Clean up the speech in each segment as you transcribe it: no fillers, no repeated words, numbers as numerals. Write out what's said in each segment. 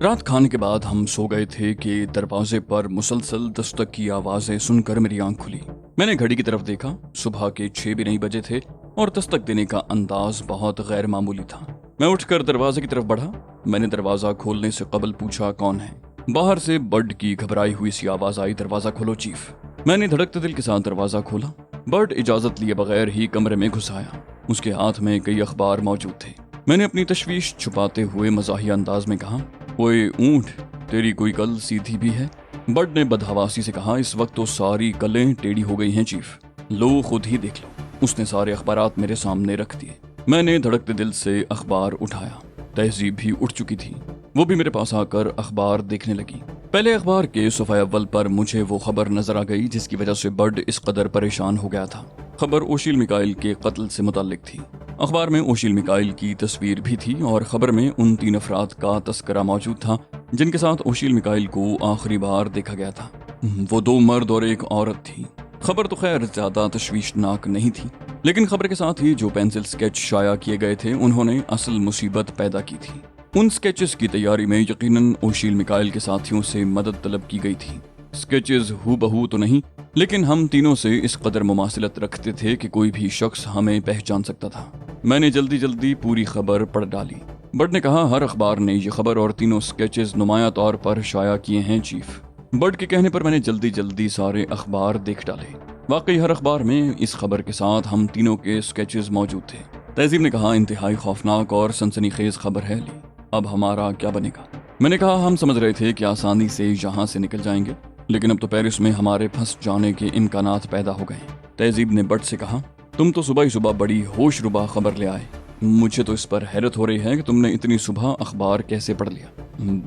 رات کھانے کے بعد ہم سو گئے تھے کہ دروازے پر مسلسل دستک کی آوازیں سن کر میری آنکھ کھلی۔ میں نے گھڑی کی طرف دیکھا، صبح کے 6 بھی نہیں بجے تھے اور دستک دینے کا انداز بہت غیر معمولی تھا۔ میں اٹھ کر دروازے کی طرف بڑھا۔ میں نے دروازہ کھولنے سے قبل پوچھا کون ہے۔ باہر سے برڈ کی گھبرائی ہوئی سی آواز آئی، دروازہ کھولو چیف۔ میں نے دھڑکتے دل کے ساتھ دروازہ کھولا۔ برڈ اجازت لیے بغیر ہی کمرے میں گھس آیا۔ اس کے ہاتھ میں کئی اخبار موجود تھے۔ میں نے اپنی تشویش چھپاتے ہوئے مزاحیہ انداز میں کہا، اوئے اونٹ، تیری کوئی کل سیدھی بھی ہے؟ برڈ نے بدحواسی سے کہا، اس وقت تو ساری کلیں ٹیڑھی ہو گئی ہیں چیف، لو خود ہی دیکھ لو۔ اس نے سارے اخبارات میرے سامنے رکھ دیے۔ میں نے دھڑکتے دل سے اخبار اٹھایا۔ تہذیب بھی اٹھ چکی تھی، وہ بھی میرے پاس آ کر اخبار دیکھنے لگی۔ پہلے اخبار کے صفحہ اول پر مجھے وہ خبر نظر آ گئی جس کی وجہ سے برڈ اس قدر پریشان ہو گیا تھا۔ خبر اوشیل میکائل کے قتل سے متعلق تھی۔ اخبار میں اوشیل میکائل کی تصویر بھی تھی اور خبر میں ان 3 افراد کا تذکرہ موجود تھا جن کے ساتھ اوشیل میکائل کو آخری بار دیکھا گیا تھا۔ وہ 2 مرد اور 1 عورت تھی۔ خبر تو خیر زیادہ تشویشناک نہیں تھی، لیکن خبر کے ساتھ ہی جو پینسل سکیچ شائع کیے گئے تھے انہوں نے اصل مصیبت پیدا کی تھی۔ ان سکیچز کی تیاری میں یقیناً اوشیل میکائل کے ساتھیوں سے مدد طلب کی گئی تھی۔ سکیچز ہو بہو تو نہیں، لیکن ہم تینوں سے اس قدر مماثلت رکھتے تھے کہ کوئی بھی شخص ہمیں پہچان سکتا تھا۔ میں نے جلدی پوری خبر پڑھ ڈالی۔ برڈ نے کہا، ہر اخبار نے یہ خبر اور تینوں سکیچز نمایاں طور پر شائع کیے ہیں چیف۔ برڈ کے کہنے پر میں نے جلدی سارے اخبار دیکھ ڈالے۔ واقعی ہر اخبار میں اس خبر کے ساتھ ہم تینوں کے سکیچز موجود تھے۔ تہذیب نے کہا، انتہائی خوفناک اور سنسنی خیز خبر ہے لی، اب ہمارا کیا بنے گا؟ میں نے کہا، ہم سمجھ رہے تھے کہ آسانی سے یہاں سے نکل جائیں گے، لیکن اب تو پیرس میں ہمارے پھنس جانے کے امکانات پیدا ہو گئے۔ تہذیب نے برڈ سے کہا، تم تو صبح ہی صبح بڑی ہوش ربا خبر لے آئے، مجھے تو اس پر حیرت ہو رہی ہے کہ تم نے اتنی صبح اخبار کیسے پڑھ لیا۔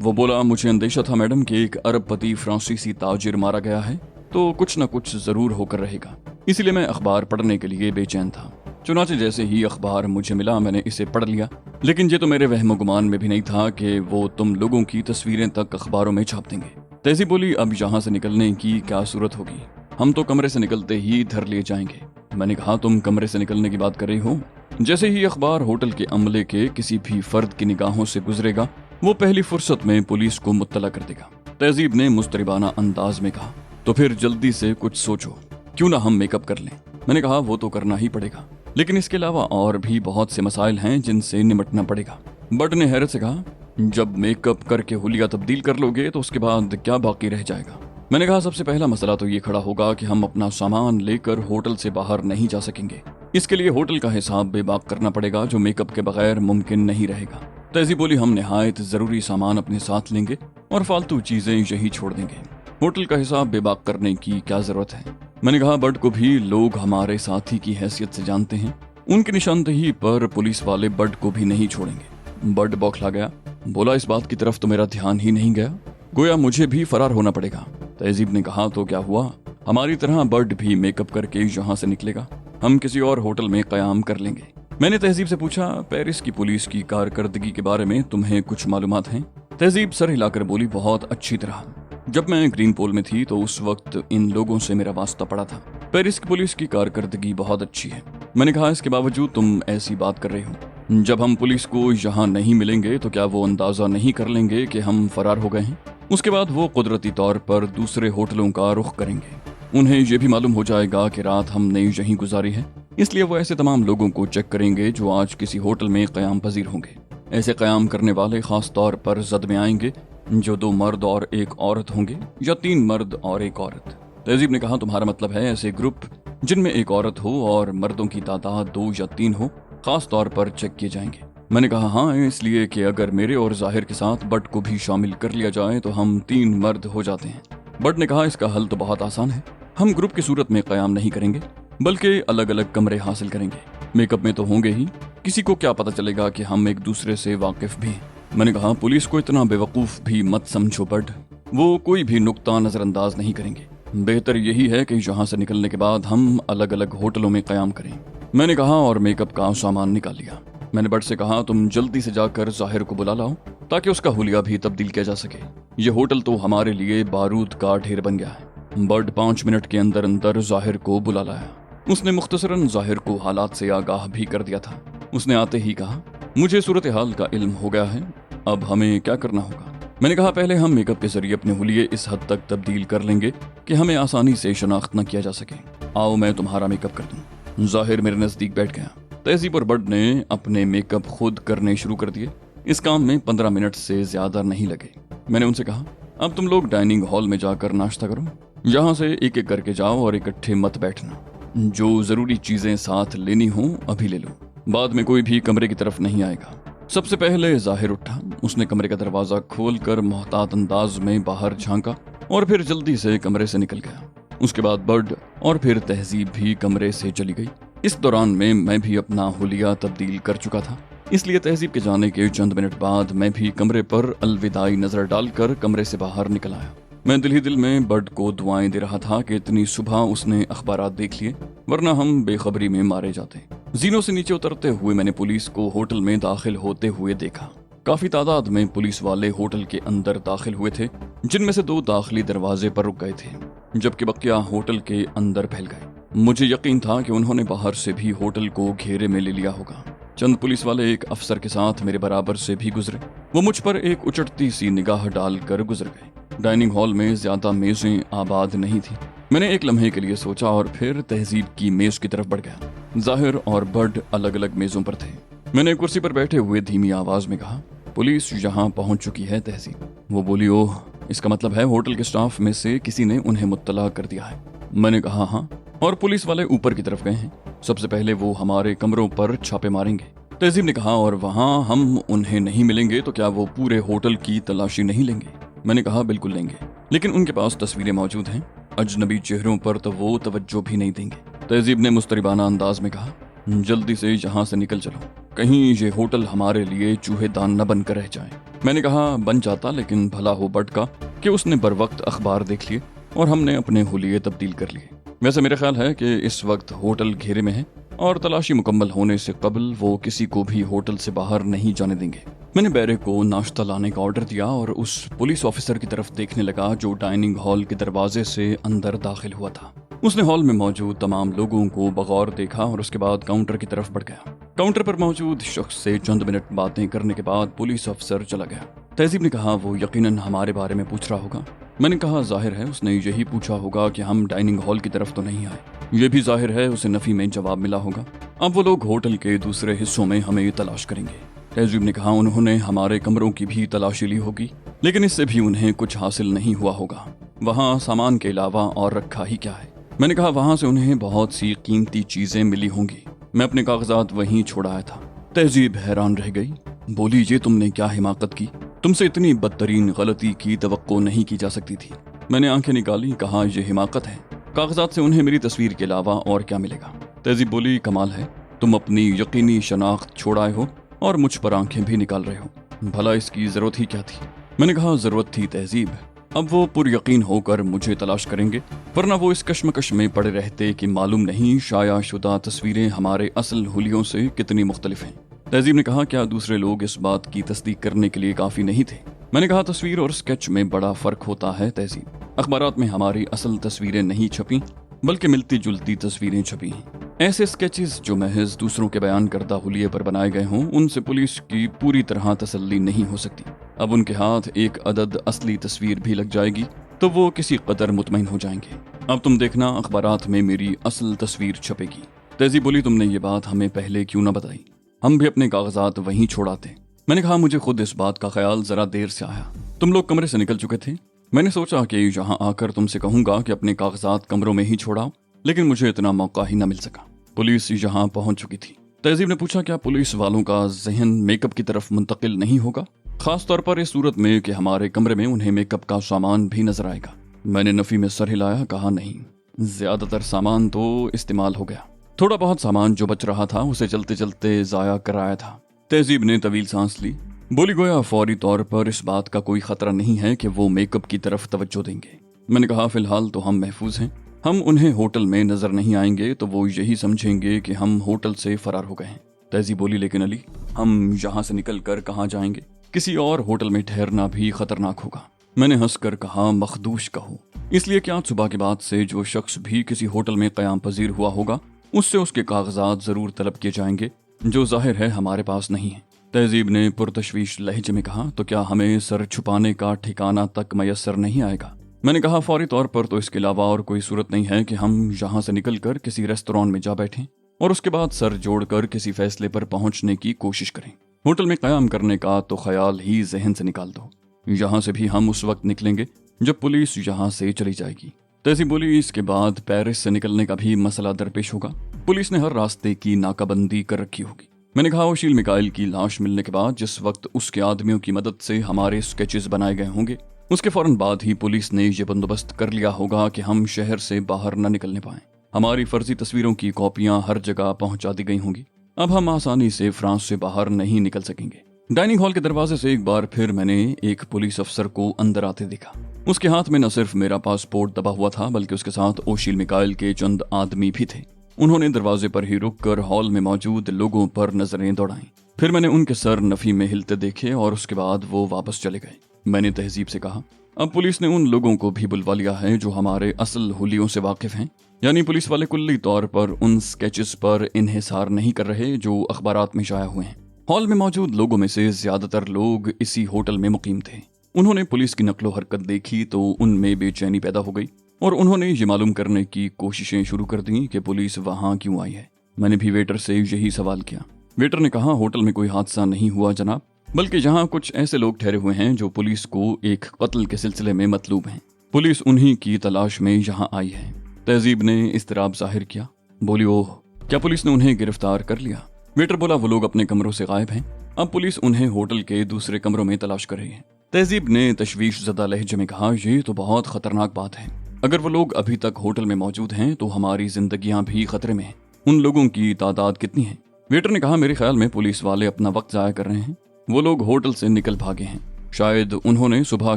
وہ بولا، مجھے اندیشہ تھا میڈم کہ ایک ارب پتی فرانسیسی تاجر مارا گیا ہے تو کچھ نہ کچھ ضرور ہو کر رہے گا، اسی لیے میں اخبار پڑھنے کے لیے بے چین تھا۔ چنانچہ جیسے ہی اخبار مجھے ملا میں نے اسے پڑھ لیا، لیکن یہ تو میرے وہم و گمان میں بھی نہیں تھا کہ وہ تم لوگوں کی تصویریں تک اخباروں میں چھاپ دیں گے۔ تہذیب بولی، اب یہاں سے نکلنے کی کیا صورت ہوگی؟ ہم تو کمرے سے نکلتے ہی دھر لیے جائیں گے۔ میں نے کہا، تم کمرے سے نکلنے کی بات کر رہی ہو؟ جیسے ہی اخبار ہوٹل کے عملے کے کسی بھی فرد کی نگاہوں سے گزرے گا وہ پہلی فرصت میں پولیس کو مطلع کر دے گا۔ تہذیب نے مضطربانہ انداز میں کہا، تو پھر جلدی سے کچھ سوچو، کیوں نہ ہم میک اپ کر لیں؟ میں نے کہا، وہ تو کرنا ہی پڑے گا، لیکن اس کے علاوہ اور بھی بہت سے مسائل ہیں جن سے نمٹنا پڑے گا۔ برڈ نے حیرت سے کہا، جب میک اپ کر کے حلیہ تبدیل کر لو گے تو اس کے بعد کیا باقی رہ جائے گا؟ میں نے کہا، سب سے پہلا مسئلہ تو یہ کھڑا ہوگا کہ ہم اپنا سامان لے کر ہوٹل سے باہر نہیں جا سکیں گے۔ اس کے لیے ہوٹل کا حساب بے باک کرنا پڑے گا جو میک اپ کے بغیر ممکن نہیں رہے گا۔ تہذیب بولی، ہم نہایت ضروری سامان اپنے ساتھ لیں گے اور فالتو چیزیں یہی چھوڑ دیں گے۔ ہوٹل کا حساب بے باک کرنے کی کیا ضرورت ہے؟ میں نے کہا، برڈ کو بھی لوگ ہمارے ساتھی کی حیثیت سے جانتے ہیں، ان کی نشاندہی پر پولیس والے برڈ کو بھی نہیں چھوڑیں گے۔ برڈ بوکھلا گیا، بولا، اس بات کی طرف تو میرا دھیان ہی نہیں گیا، گویا مجھے بھی فرار ہونا پڑے گا۔ تہذیب نے کہا، تو کیا ہوا؟ ہماری طرح برڈ بھی میک اپ کر کے یہاں سے نکلے گا، ہم کسی اور ہوٹل میں قیام کر لیں گے۔ میں نے تہذیب سے پوچھا، پیرس کی پولیس کی کارکردگی کے بارے میں تمہیں کچھ معلومات ہیں؟ تہذیب سر ہلا کر بولی، بہت اچھی طرح۔ جب میں گرین پول میں تھی تو اس وقت ان لوگوں سے میرا واسطہ پڑا تھا۔ پیرس کی پولیس کی کارکردگی بہت اچھی ہے۔ میں نے کہا، اس کے باوجود تم ایسی بات کر رہے ہو، جب ہم پولیس کو یہاں نہیں ملیں گے تو کیا وہ اندازہ نہیں کر لیں گے کہ ہم فرار ہو گئے ہیں؟ اس کے بعد وہ قدرتی طور پر دوسرے ہوٹلوں کا رخ کریں گے۔ انہیں یہ بھی معلوم ہو جائے گا کہ رات ہم نے یہیں گزاری ہے، اس لیے وہ ایسے تمام لوگوں کو چیک کریں گے جو آج کسی ہوٹل میں قیام پذیر ہوں گے۔ ایسے قیام کرنے والے خاص طور پر زد میں آئیں گے جو 2 مرد اور 1 عورت ہوں گے یا 3 مرد اور 1 عورت۔ تہذیب نے کہا، تمہارا مطلب ہے ایسے گروپ جن میں 1 عورت ہو اور مردوں کی تعداد 2 یا 3 ہو خاص طور پر چیک کیے جائیں گے؟ میں نے کہا، ہاں، اس لیے کہ اگر میرے اور ظاہر کے ساتھ برڈ کو بھی شامل کر لیا جائے تو ہم 3 مرد ہو جاتے ہیں۔ برڈ نے کہا، اس کا حل تو بہت آسان ہے، ہم گروپ کی صورت میں قیام نہیں کریں گے بلکہ الگ الگ کمرے حاصل کریں گے۔ میک اپ میں تو ہوں گے ہی، کسی کو کیا پتہ چلے گا کہ ہم ایک دوسرے سے واقف بھی ہیں۔ میں نے کہا، پولیس کو اتنا بے وقوف بھی مت سمجھو برڈ، وہ کوئی بھی نقطہ نظر انداز نہیں کریں گے۔ بہتر یہی ہے کہ یہاں سے نکلنے کے بعد ہم الگ الگ ہوٹلوں میں قیام کریں۔ میں نے کہا، اور میک اپ کا سامان نکال لیا۔ میں نے برڈ سے کہا، تم جلدی سے جا کر ظاہر کو بلا لاؤ تاکہ اس کا حلیہ بھی تبدیل کیا جا سکے، یہ ہوٹل تو ہمارے لیے بارود کا ڈھیر بن گیا ہے۔ برڈ 5 منٹ کے اندر اندر ظاہر کو بلا لایا۔ اس نے مختصراً ظاہر کو حالات سے آگاہ بھی کر دیا تھا۔ اس نے آتے ہی کہا، مجھے صورتحال کا علم ہو گیا ہے، اب ہمیں کیا کرنا ہوگا؟ मैंने कहा पहले हम मेकअप के जरिए अपने हुलिये इस हद तक तब्दील कर लेंगे कि हमें आसानी से शनाख्त न किया जा सके। आओ मैं तुम्हारा मेकअप कर दूं। जाहिर मेरे नजदीक बैठ गया। तहजीब और बड ने अपने मेकअप खुद करने शुरू कर दिए। इस काम में 15 मिनट से ज्यादा नहीं लगे। मैंने उनसे कहा अब तुम लोग डाइनिंग हॉल में जाकर नाश्ता करो। यहाँ से एक एक करके जाओ और इकट्ठे मत बैठना। जो जरूरी चीजें साथ लेनी हो अभी ले लो। बाद में कोई भी कमरे की तरफ नहीं आएगा। सबसे पहले जाहिर उठा। उसने कमरे का दरवाजा खोलकर मोहतात अंदाज में बाहर झांका और फिर जल्दी से कमरे से निकल गया। उसके बाद बड और फिर तहजीब भी कमरे से चली गई। इस दौरान में मैं भी अपना हुलिया तब्दील कर चुका था, इसलिए तहजीब के जाने के चंद मिनट बाद मैं भी कमरे पर अलविदाई नजर डालकर कमरे से बाहर निकल आया। मैं दिल ही दिल में बड को दुआएं दे रहा था कि इतनी सुबह उसने अखबारात देख लिए, वरना हम बेखबरी में मारे जाते। जीनों से नीचे उतरते हुए मैंने पुलिस को होटल में दाखिल होते हुए देखा। काफी तादाद में पुलिस वाले होटल के अंदर दाखिल हुए थे, जिनमें से 2 दाखिली दरवाजे पर रुक गए थे, जबकि बकिया होटल के अंदर फैल गए। मुझे यकीन था कि उन्होंने बाहर से भी होटल को घेरे में ले लिया होगा। चंद पुलिस वाले एक अफसर के साथ मेरे बराबर से भी गुजरे। वो मुझ पर एक उचटती सी निगाह डालकर गुजर गए। डाइनिंग हॉल में ज्यादा मेजें आबाद नहीं थी। मैंने एक लम्हे के लिए सोचा और फिर तहजीब की मेज की तरफ बढ़ गया। जाहिर और बड अलग अलग मेजों पर थे। मैंने कुर्सी पर बैठे हुए धीमी आवाज में कहा, पुलिस यहाँ पहुंच चुकी है तहजीब। वो बोली, ओह, इसका मतलब है होटल के स्टाफ में से किसी ने उन्हें मुत्तला कर दिया है। मैंने कहा हाँ, और पुलिस वाले ऊपर की तरफ गए हैं। सबसे पहले वो हमारे कमरों पर छापे मारेंगे। तहजीब ने कहा, और वहाँ हम उन्हें नहीं मिलेंगे तो क्या वो पूरे होटल की तलाशी नहीं लेंगे? मैंने कहा बिल्कुल लेंगे, लेकिन उनके पास तस्वीरें मौजूद हैं। अजनबी चेहरों पर तो वो तवज्जो भी नहीं देंगे। तहजीब ने मुस्तरिबाना अंदाज में कहा, जल्दी से यहाँ से निकल चलो, कहीं ये होटल हमारे लिए चूहेदान न बनकर रह जाए। मैंने कहा बन जाता, लेकिन भला हो बड का कि उसने बर वक्त अखबार देख लिए और हमने अपने हुलिये तब्दील कर लिए। वैसे मेरा ख्याल है कि इस वक्त होटल घेरे में है और तलाशी मुकम्मल होने से कबल वो किसी को भी होटल से बाहर नहीं जाने देंगे। मैंने बैरे को नाश्ता लाने का ऑर्डर दिया और उस पुलिस ऑफिसर की तरफ देखने लगा जो डाइनिंग हॉल के दरवाजे से अंदर दाखिल हुआ था। उसने हॉल में मौजूद तमाम लोगों को बगौर देखा और उसके बाद काउंटर की तरफ बढ़ गया। काउंटर पर मौजूद शख्स से चंद मिनट बातें करने के बाद पुलिस अफसर चला गया। तहजीब ने कहा, वो यकीनन हमारे बारे में पूछ रहा होगा। मैंने कहा जाहिर है उसने यही पूछा होगा कि हम डाइनिंग हॉल की तरफ तो नहीं आए। ये भी जाहिर है उसे नफी में जवाब मिला होगा। अब वो लोग होटल के दूसरे हिस्सों में हमें तलाश करेंगे। तहजीब ने कहा, उन्होंने हमारे कमरों की भी तलाशी ली होगी, लेकिन इससे भी उन्हें कुछ हासिल नहीं हुआ होगा। वहाँ सामान के अलावा और रखा ही क्या है? मैंने कहा वहाँ से उन्हें बहुत सी कीमती चीजें मिली होंगी। मैं अपने कागजात वहीं छोड़ाया था। तहजीब हैरान रह गई। बोली, ये तुमने क्या हिमाकत की? तुमसे इतनी बदतरीन गलती की तवक्को नहीं की जा सकती थी। मैंने आंखें निकाली, कहा यह हिमाकत है। कागजात से उन्हें मेरी तस्वीर के अलावा और क्या मिलेगा? तहजीब बोली, कमाल है, तुम अपनी यकीनी शनाख्त छोड़ाए हो और मुझ पर आंखें भी निकाल रहे हो। भला इसकी जरूरत ही क्या थी? मैंने कहा जरूरत थी तहजीब, अब वो पुर यकीन होकर मुझे तलाश करेंगे, वरना वो इस कश्मकश में पड़े रहते कि मालूम नहीं शाया शुदा तस्वीरें हमारे असल हुलियों से कितनी मुख्तलिफ हैं। तहजीब ने कहा, क्या दूसरे लोग इस बात की तस्दीक करने के लिए काफी नहीं थे? मैंने कहा तस्वीर और स्केच में बड़ा फर्क होता है तहजीब। अखबारात में हमारी असल तस्वीरें नहीं छपी, बल्कि मिलती जुलती तस्वीरें छपी हैं। ऐसे स्केचेस जो महज दूसरों के बयान करदा हुलिये पर बनाए गए हों, उनसे पुलिस की पूरी तरह तसल्ली नहीं हो सकती। अब उनके हाथ एक अदद असली तस्वीर भी लग जाएगी तो वो किसी कदर मुतमईन हो जाएंगे। अब तुम देखना अखबारात में मेरी असल तस्वीर छपेगी। तहजीब बोली, तुमने ये बात हमें पहले क्यों ना बताई? हम भी अपने कागजात वहीं छोड़ाते। मैंने कहा मुझे खुद इस बात का ख्याल जरा देर से आया। तुम लोग कमरे से निकल चुके थे। मैंने सोचा कि यहाँ आकर तुमसे कहूंगा कि अपने कागजात कमरों में ही छोड़ाओ, लेकिन मुझे इतना मौका ही न मिल सका। पुलिस यहाँ पहुंच चुकी थी। तहजीब ने पूछा, क्या पुलिस वालों का जहन मेकअप की तरफ मुंतकिल नहीं होगा, खास तौर पर इस सूरत में कि हमारे कमरे में उन्हें मेकअप का सामान भी नजर आएगा? मैंने नफी में सर हिलाया, कहा नहीं, ज्यादातर सामान तो इस्तेमाल हो गया। थोड़ा बहुत सामान जो बच रहा था उसे चलते चलते जाया कराया था। तहजीब ने तवील सांस ली। बोली, गोया फौरी तौर पर इस बात का कोई खतरा नहीं है कि वो मेकअप की तरफ तवज्जो देंगे। मैंने कहा फिलहाल तो हम महफूज हैं। हम उन्हें होटल में नजर नहीं आएंगे तो वो यही समझेंगे कि हम होटल से फरार हो गए हैं। तहजीब बोली, लेकिन अली, हम यहाँ से निकल कर कहाँ जाएंगे? किसी और होटल में ठहरना भी खतरनाक होगा। मैंने हंसकर कहा, मखदूश कहो, इसलिए कि आज सुबह के बाद से जो शख्स भी किसी होटल में क़याम पजीर हुआ होगा उससे उसके कागजात जरूर तलब किए जाएंगे, जो जाहिर है हमारे पास नहीं है। तहजीब ने पुरतशवीश लहजे में कहा, तो क्या हमें सर छुपाने का ठिकाना तक मैसर नहीं आएगा? मैंने कहा, फौरी तौर पर तो इसके अलावा और कोई सूरत नहीं है कि हम यहाँ से निकलकर किसी रेस्तरां में जा बैठें और उसके बाद सर जोड़कर किसी फैसले पर पहुंचने की कोशिश करें। होटल में क़याम करने का तो ख्याल ही जहन से निकाल दो। यहाँ से भी हम उस वक्त निकलेंगे जब पुलिस यहाँ से चली जाएगी। तहजीब बोली, इसके बाद पेरिस से निकलने का भी मसला दरपेश होगा। पुलिस ने हर रास्ते की नाकाबंदी कर रखी होगी। मैंने कहा, ओशील मिकाइल की लाश मिलने के बाद जिस वक्त उसके आदमियों की मदद से हमारे स्केचेस बनाए गए होंगे, उसके फौरन बाद ही पुलिस ने यह बंदोबस्त कर लिया होगा कि हम शहर से बाहर न निकलने पाएं। हमारी फर्जी तस्वीरों की कॉपियां हर जगह पहुंचा दी गई होंगी। अब हम आसानी से फ्रांस से बाहर नहीं निकल सकेंगे। डाइनिंग हॉल के दरवाजे से एक बार फिर मैंने एक पुलिस अफसर को अंदर आते देखा। उसके हाथ में न सिर्फ मेरा पासपोर्ट दबा हुआ था, बल्कि उसके साथ ओशील मिकाइल के चंद आदमी भी थे। उन्होंने दरवाजे पर ही रुककर हॉल में मौजूद लोगों पर नजरें दौड़ाई। फिर मैंने उनके सर नफी में हिलते देखे और उसके बाद वो वापस चले गए। मैंने तहजीब से कहा, अब पुलिस ने उन लोगों को भी बुलवा लिया है जो हमारे असल हुलियों से वाकिफ हैं। यानी पुलिस वाले कुल्ली तौर पर उन स्केचेस पर इन्हिसार नहीं कर रहे जो अखबारात में शाया हुए हैं। हॉल में मौजूद लोगों में से ज्यादातर लोग इसी होटल में मुकीम थे। उन्होंने पुलिस की नकलो हरकत देखी तो उनमें बेचैनी पैदा हो गई और उन्होंने ये मालूम करने की कोशिशें शुरू कर दी कि पुलिस वहां क्यों आई है। मैंने भी वेटर से यही सवाल किया। वेटर ने कहा, होटल में कोई हादसा नहीं हुआ जनाब, बल्कि यहाँ कुछ ऐसे लोग ठहरे हुए हैं जो पुलिस को एक कत्ल के सिलसिले में मतलूब हैं। पुलिस उन्हीं की तलाश में यहाँ आई है। तहजीब ने इस्तराब जाहिर किया। बोली, ओह, क्या पुलिस ने उन्हें गिरफ्तार कर लिया? वेटर बोला, वो लोग अपने कमरों से गायब हैं। अब पुलिस उन्हें होटल के दूसरे कमरों में तलाश कर रही है। तहजीब ने तशवीश ज़दा लहजे में कहा, ये तो बहुत खतरनाक बात है। अगर वो लोग अभी तक होटल में मौजूद हैं तो हमारी जिंदगियां भी खतरे में हैं। उन लोगों की तादाद कितनी है? वेटर ने कहा, मेरे ख्याल में पुलिस वाले अपना वक्त जाया कर रहे हैं। वो लोग होटल से निकल भागे हैं। शायद उन्होंने सुबह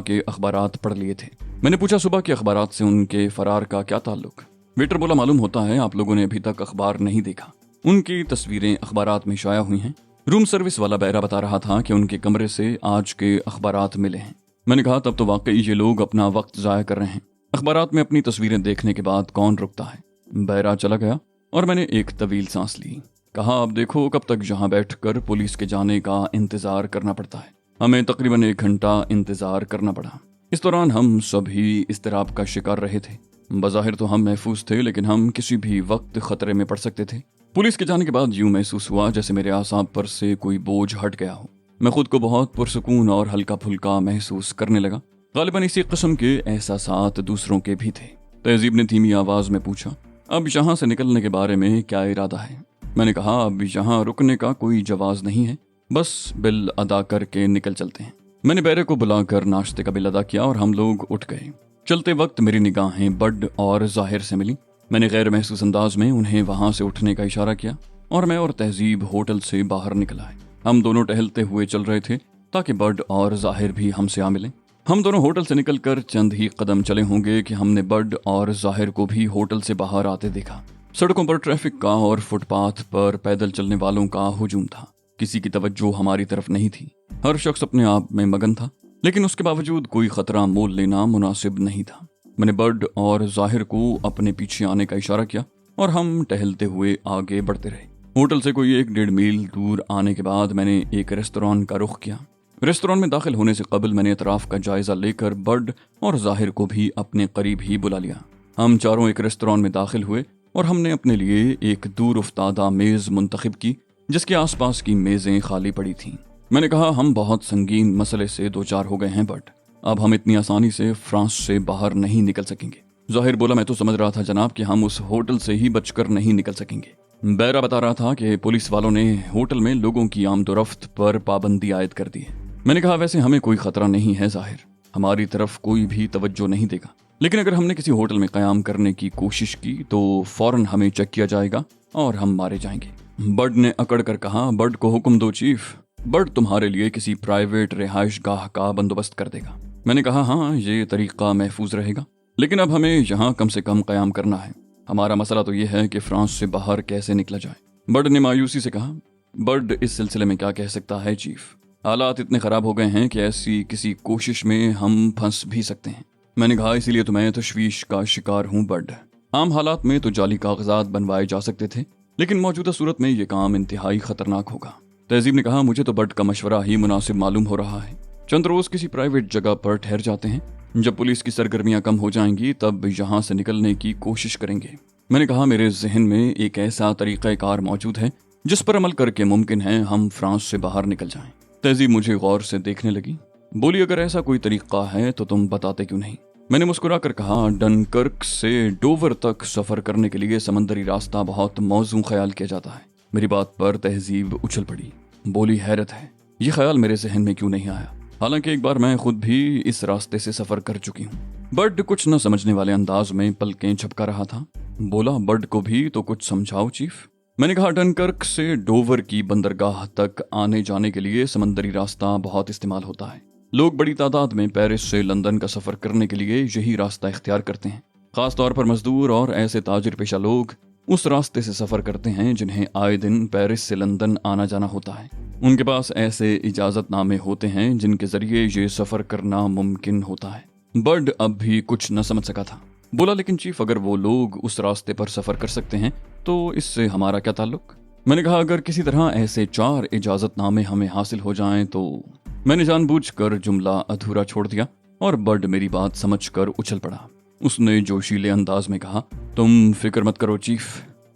के अखबारात पढ़ लिए थे। मैंने पूछा, सुबह के अखबारात से उनके फरार का क्या ताल्लुक? वेटर बोला, मालूम होता है आप लोगों ने अभी तक अखबार नहीं देखा। उनकी तस्वीरें अखबारात में शाया हुई हैं। रूम सर्विस वाला बहरा बता रहा था कि उनके कमरे से आज के अखबारात मिले हैं। मैंने कहा, तब तो वाकई ये लोग अपना वक्त जाया कर रहे हैं। अखबारात में अपनी तस्वीरें देखने के बाद कौन रुकता है? बहरा चला गया और मैंने एक तवील सांस ली। कहा, अब देखो कब तक यहाँ बैठकर पुलिस के जाने का इंतजार करना पड़ता है। हमें तकरीबन 1 घंटा इंतजार करना पड़ा। इस दौरान हम सभी इस्तिराब का शिकार रहे थे। बज़ाहिर तो हम महफूज थे, लेकिन हम किसी भी वक्त खतरे में पड़ सकते थे। पुलिस के जाने के बाद यूं महसूस हुआ जैसे मेरे आसाब पर से कोई बोझ हट गया हो। मैं खुद को बहुत पुरसुकून और हल्का फुल्का महसूस करने लगा। गालिबन इसी किस्म के एहसासात दूसरों के भी थे। तहजीब ने धीमी आवाज में पूछा, अब यहाँ से निकलने के बारे में क्या इरादा है? मैंने कहा, अब यहाँ रुकने का कोई जवाज नहीं है, बस बिल अदा करके निकल चलते हैं। मैंने बैरे को बुलाकर नाश्ते का बिल अदा किया और हम लोग उठ गए। चलते वक्त मेरी निगाहें बड और जाहिर से मिली। मैंने गैर महसूस अंदाज में उन्हें वहां से उठने का इशारा किया और मैं और तहजीब होटल से बाहर निकल आए। हम दोनों टहलते हुए चल रहे थे ताकि बड और जाहिर भी हमसे आ मिलें। हम दोनों होटल से निकलकर चंद ही कदम चले होंगे कि हमने बड और जाहिर को भी होटल से बाहर आते देखा। सड़कों पर ट्रैफिक का और फुटपाथ पर पैदल चलने वालों का हुजूम था। किसी की तवज्जो हमारी तरफ नहीं थी। हर शख्स अपने आप में मगन था, लेकिन उसके बावजूद कोई खतरा मोल लेना मुनासिब नहीं था। मैंने बड और जाहिर को अपने पीछे आने का इशारा किया और हम टहलते हुए आगे बढ़ते रहे। होटल से कोई 1-1.5 मील दूर आने के बाद मैंने एक रेस्तरां का रुख किया। रेस्तरां में दाखिल होने से कबल मैंने अतराफ का जायजा लेकर बड और जाहिर को भी अपने करीब ही बुला लिया। हम चारों एक रेस्तरां में दाखिल हुए और हमने अपने लिए एक दूर उफ्तादा मेज मुंतखब की जिसके आसपास की मेजें खाली पड़ी थीं। मैंने कहा, हम बहुत संगीन मसले से दो चार हो गए हैं बट अब हम इतनी आसानी से फ्रांस से बाहर नहीं निकल सकेंगे। जाहिर बोला, मैं तो समझ रहा था जनाब कि हम उस होटल से ही बचकर नहीं निकल सकेंगे। बैरा बता रहा था कि पुलिस वालों ने होटल में लोगों की आमदोरफ्त पर पाबंदी आयद कर दी है। मैंने कहा, वैसे हमें कोई खतरा नहीं है जाहिर, हमारी तरफ कोई भी तवज्जो नहीं देगा, लेकिन अगर हमने किसी होटल में क़याम करने की कोशिश की तो फौरन हमें चेक किया जाएगा और हम मारे जाएंगे। बर्ड ने अकड़ कर कहा, बर्ड को हुक्म दो चीफ, बर्ड तुम्हारे लिए किसी प्राइवेट रिहाइश गाह का बंदोबस्त कर देगा। मैंने कहा, हाँ ये तरीका महफूज रहेगा, लेकिन अब हमें यहाँ कम से कम क़याम करना है। हमारा मसला तो यह है कि फ्रांस से बाहर कैसे निकला जाए। बर्ड ने मायूसी से कहा, बर्ड इस सिलसिले में क्या कह सकता है चीफ, हालात इतने ख़राब हो गए हैं कि ऐसी किसी कोशिश में हम फंस भी सकते हैं। मैंने कहा, इसीलिए तो मैं तशवीश का शिकार हूँ बर्ड। आम हालात में तो जाली कागजात बनवाए जा सकते थे, लेकिन मौजूदा सूरत में ये काम इंतहाई खतरनाक होगा। तहजीब ने कहा, मुझे तो बट का मशवरा ही मुनासिब मालूम हो रहा है। चंद रोज किसी प्राइवेट जगह पर ठहर जाते हैं, जब पुलिस की सरगर्मियां कम हो जाएंगी तब यहाँ से निकलने की कोशिश करेंगे। मैंने कहा, मेरे जहन में एक ऐसा तरीक़ाकार मौजूद है जिस पर अमल करके मुमकिन है हम फ्रांस से बाहर निकल जाएं। तहजीब मुझे गौर से देखने लगी, बोली, अगर ऐसा कोई तरीका है तो तुम बताते क्यों नहीं। मैंने मुस्कुराकर कहा, डनकर्क से डोवर तक सफर करने के लिए समंदरी रास्ता बहुत मौजूद ख्याल किया जाता है। मेरी बात पर तहजीब उछल पड़ी, बोली, हैरत है, ये ख्याल मेरे जहन में क्यों नहीं आया, हालांकि एक बार मैं खुद भी इस रास्ते से सफर कर चुकी हूँ। बर्ड कुछ न समझने वाले अंदाज में पलकें झपका रहा था। बोला, बर्ड को भी तो कुछ समझाओ चीफ। मैंने कहा, डनकर्क से डोवर की बंदरगाह तक आने जाने के लिए समंदरी रास्ता बहुत इस्तेमाल होता है। लोग बड़ी तादाद में पेरिस से लंदन का सफर करने के लिए यही रास्ता इख्तियार करते हैं। खासतौर पर मजदूर और ऐसे ताजिर पेशा लोग उस रास्ते से सफर करते हैं जिन्हें आए दिन पेरिस से लंदन आना जाना होता है। उनके पास ऐसे इजाजतनामे होते हैं जिनके जरिए ये सफर करना मुमकिन होता है। बर्ड अब भी कुछ न समझ सका था। बोला, लेकिन चीफ, अगर वो लोग उस रास्ते पर सफर कर सकते हैं तो इससे हमारा क्या ताल्लुक। मैंने कहा, अगर किसी तरह ऐसे 4 इजाजतनामे हमें हासिल हो जाएं तो। मैंने जानबूझकर जुमला अधूरा छोड़ दिया और बर्ड मेरी बात समझकर उछल पड़ा। उसने जोशीले अंदाज में कहा, तुम फिक्र मत करो चीफ,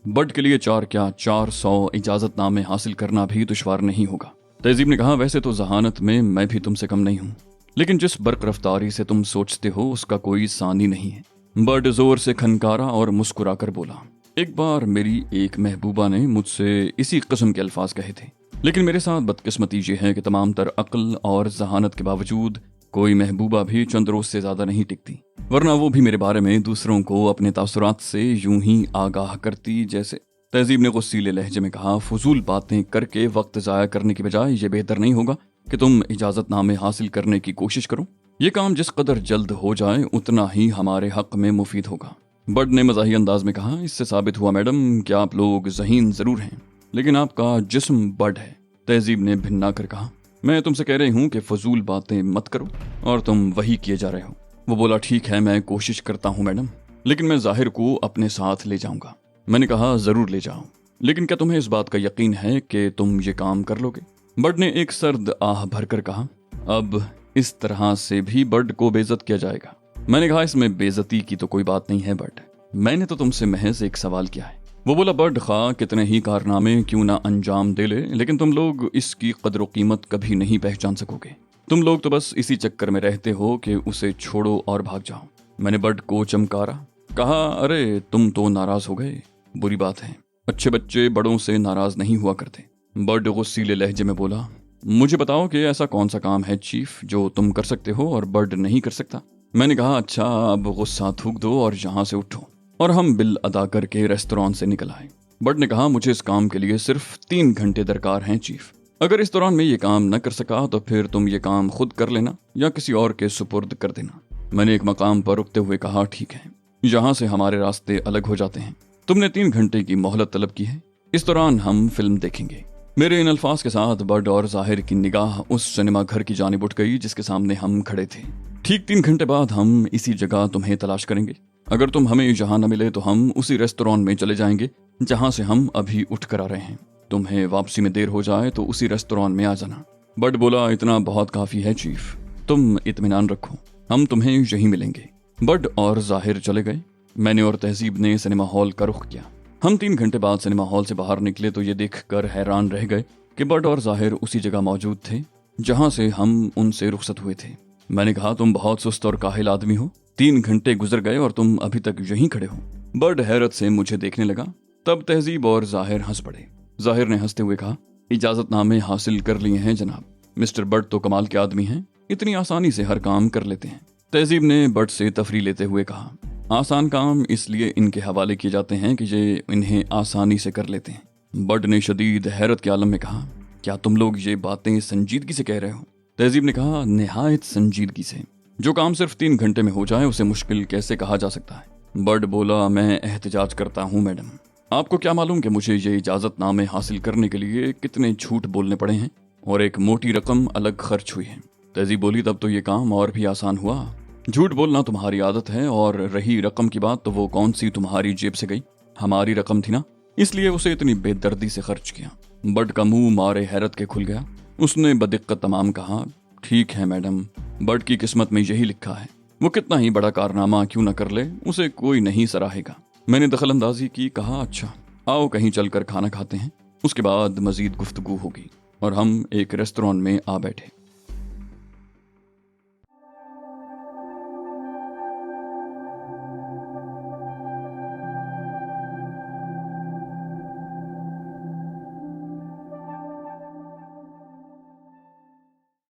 बर्ड के लिए 4 क्या 400 इजाजतनामे हासिल करना भी दुश्वार नहीं होगा। तहजीब ने कहा, वैसे तो जहानत में मैं भी तुमसे कम नहीं हूँ, लेकिन जिस बर्क रफ्तारी से तुम सोचते हो उसका कोई सानी नहीं है। बर्ड जोर से खनकारा और मुस्कुराकर बोला, एक बार मेरी एक महबूबा ने मुझसे इसी किस्म के अल्फाज कहे थे, लेकिन मेरे साथ बदकिस्मती ये है कि तमाम तर अक्ल और जहानत के बावजूद कोई महबूबा भी चंद रोज से ज्यादा नहीं टिकती, वरना वो भी मेरे बारे में दूसरों को अपने तासुरात से यूं ही आगाह करती जैसे। तहजीब ने गुस्सीले लहजे में कहा, फजूल बातें करके वक्त जाया करने की बजाय ये बेहतर नहीं होगा कि तुम इजाजतनामे हासिल करने की कोशिश करो। ये काम जिस कदर जल्द हो जाए उतना ही हमारे हक में मुफीद होगा। बर्ड ने मज़ाही अंदाज में कहा, इससे साबित हुआ मैडम कि आप लोग ज़हीन जरूर हैं, लेकिन आपका जिस्म बर्ड है। तहजीब ने भिन्ना कर कहा, मैं तुमसे कह रही हूँ कि फजूल बातें मत करो और तुम वही किए जा रहे हो। वो बोला, ठीक है, मैं कोशिश करता हूँ मैडम, लेकिन मैं जाहिर को अपने साथ ले जाऊंगा। मैंने कहा, जरूर ले जाओ, लेकिन क्या तुम्हें इस बात का यकीन है कि तुम ये काम कर लोगे। बर्ड ने एक सर्द आह भरकर कहा, अब इस तरह से भी बर्ड को बेइज्जत किया जाएगा। मैंने कहा, इसमें बेइज्जती की तो कोई बात नहीं है बर्ड, मैंने तो तुमसे महज एक सवाल किया है। वो बोला, बर्ड खा कितने ही कारनामे क्यों ना अंजाम दे ले, लेकिन तुम लोग इसकी कदर कीमत कभी नहीं पहचान सकोगे। तुम लोग तो बस इसी चक्कर में रहते हो कि उसे छोड़ो और भाग जाओ। मैंने बर्ड को चमकारा, कहा, अरे तुम तो नाराज हो गए, बुरी बात है, अच्छे बच्चे बड़ों से नाराज नहीं हुआ करते। बर्ड गुस्सीले लहजे में बोला, मुझे बताओ कि ऐसा कौन सा काम है चीफ जो तुम कर सकते हो और बर्ड नहीं कर सकता। मैंने कहा, अच्छा अब गुस्सा थूक दो और यहाँ से उठो। और हम बिल अदा करके रेस्तोरां से निकल आए। बर्ड ने कहा, मुझे इस काम के लिए सिर्फ 3 घंटे दरकार हैं चीफ। अगर इस दौरान मैं ये काम न कर सका तो फिर तुम ये काम खुद कर लेना या किसी और के सुपुर्द कर देना। मैंने एक मकाम पर रुकते हुए कहा, ठीक है, यहाँ से हमारे रास्ते अलग हो जाते हैं। तुमने 3 घंटे की मोहलत तलब की है, इस दौरान हम फिल्म देखेंगे। मेरे इन अल्फाज के साथ बर्ड और जाहिर की निगाह उस सिनेमा घर की जानिब उठ गई जिसके सामने हम खड़े थे। ठीक 3 घंटे बाद हम इसी जगह तुम्हें तलाश करेंगे। अगर तुम हमें जहां न मिले तो हम उसी रेस्तोरां में चले जाएंगे जहां से हम अभी उठ कर आ रहे हैं। तुम्हें वापसी में देर हो जाए तो उसी रेस्तोरां में आ जाना। बर्ड बोला, इतना बहुत काफी है चीफ, तुम इत्मीनान रखो, हम तुम्हें यहीं मिलेंगे। बर्ड और जाहिर चले गए। मैंने और तहजीब ने सिनेमा हॉल का रुख किया। हम 3 घंटे बाद सिनेमा हॉल से बाहर निकले तो ये देखकर हैरान रह गए कि बर्ड और जाहिर उसी जगह मौजूद थे जहां से हम उनसे रुखसत हुए थे। मैंने कहा, तुम बहुत सुस्त और काहिल आदमी हो, 3 घंटे गुजर गए और तुम अभी तक यहीं खड़े हो। बर्ड हैरत से मुझे देखने लगा। तब तहजीब और जाहिर हंस पड़े। जाहिर ने हंसते हुए कहा, इजाजतनामे हासिल कर लिए हैं जनाब, मिस्टर बर्ड तो कमाल के आदमी हैं, इतनी आसानी से हर काम कर लेते हैं। तहजीब ने बर्ड से तफरी लेते हुए कहा, आसान काम इसलिए इनके हवाले किए जाते हैं कि ये इन्हें आसानी से कर लेते हैं। बर्ड ने शदीद हैरत के आलम में कहा, क्या तुम लोग ये बातें संजीदगी से कह रहे हो? तहजीब ने कहा, निहायत संजीदगी से। जो काम सिर्फ 3 घंटे में हो जाए उसे मुश्किल कैसे कहा जा सकता है? बर्ड बोला, मैं एहतजाज करता हूँ मैडम, आपको क्या मालूम कि मुझे ये इजाजतनामे हासिल करने के लिए कितने झूठ बोलने पड़े हैं और एक मोटी रकम अलग खर्च हुई है। तहजीब बोली, तब तो ये काम और भी आसान हुआ। झूठ बोलना तुम्हारी आदत है, और रही रकम की बात तो वो कौन सी तुम्हारी जेब से गई? हमारी रकम थी ना, इसलिए उसे इतनी बेदर्दी से खर्च किया। बट का मुंह मारे हैरत के खुल गया। उसने बदिक्कत तमाम कहा, ठीक है मैडम, बट की किस्मत में यही लिखा है, वो कितना ही बड़ा कारनामा क्यों न कर ले, उसे कोई नहीं सराहेगा। मैंने दखल अंदाजी की, कहा अच्छा आओ कहीं चलकर खाना खाते हैं, उसके बाद मजीद गुफ्तगू होगी। और हम एक रेस्टोरेंट में आ बैठे।